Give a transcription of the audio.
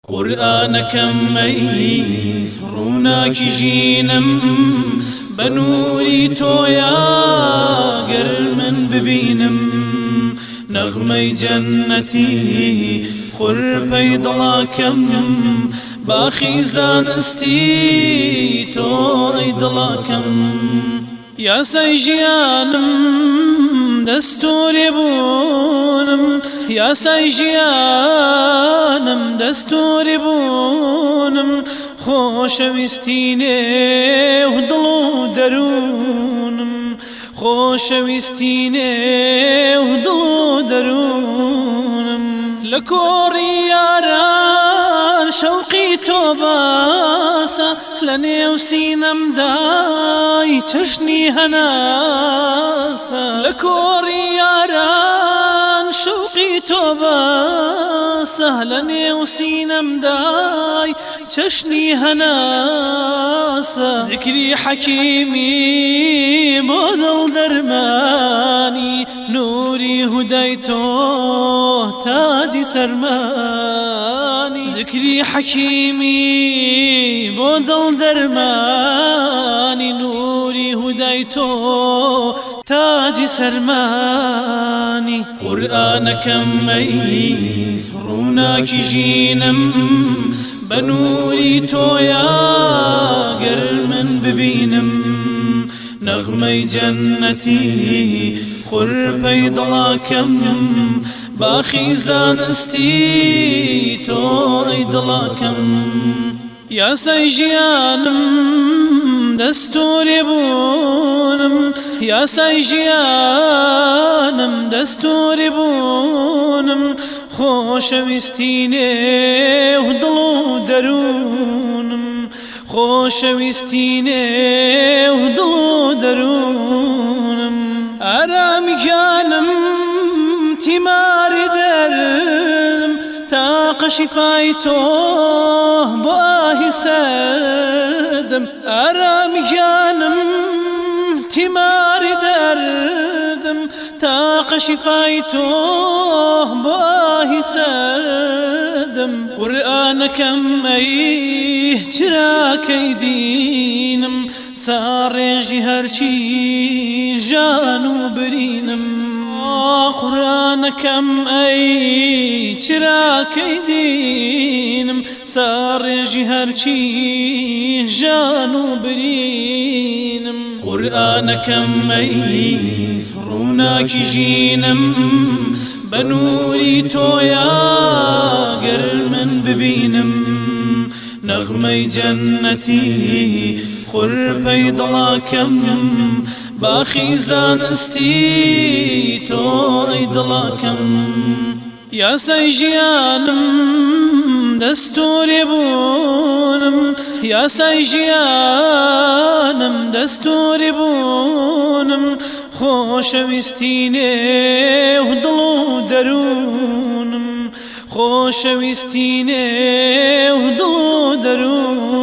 قورآنەکەم مەی ڕووناکی ژینم بە نووری تۆیە گەر من ببینم نەغمەی جەننەتی خوڕپەی دڵاکەم باخی زانستی تۆی دڵاکەم یاسای ژیانم دەستوری بوونم یاسای ژیانم دەستوری بوونم خۆشەویستینێ و دڵ و دەروونم خۆشەویستینێ و دڵ و دەروونم لە کۆڕی یاران شەوقی تۆ باسە لە نێو سینەمدای چەشنی هەناسە لە کۆڕی یاران شەوقی تۆ باسە لە نێو سینەمدای چەشنی هەناسە ذکری حەکیمی بۆ دڵ دەرمانی نووری هودای تۆ تاجی سەرمانی ذکری حەکیمی بۆ دڵ دەرمانی نووری هودای تۆ تاجی سەرمانی قورآنەکەم مەی ڕووناکی ژینم بە نووری تۆیە گەر من ببینم نەغمەی جەننەتی خوڕپەی دڵاکەم باخی زانستی تۆی دڵاکەم یاسای ژیانم دەستوری بوونم یاسای ژیانم دەستوری بوونم خۆشەویستینێ و دڵ و دەروونم خۆشەویستینێ و دڵ و دەروونم ئارامی گیانم تیماری دەرم تاقە شیفای تۆ بۆ ئاهی سەردم ئارامی گیانم تیماری دەردم تاقە شیفای تۆ بۆ ئاهی سەردم قورآنەکەم ئەی چراکەی دینم ساڕێژی هەرچی ژان و برینم قورآنەکەم ئەی چراکەی دینم ساڕێژی هەرچی ژان و برینم قورآنەکەم ئەی ڕووناکی ژینم بە نووری تۆیە گەر من ببینم نەغمەی جەننەتی خوڕپەی دڵاکەم باخی زانستی تۆی دڵاکەم یاسای ژیانم دەستوری بوونم یاسای ژیانم دەستوری بوونم خۆشەویستینێ و دڵ و دەروونم خۆشەویستینێ و دڵ و دەروونم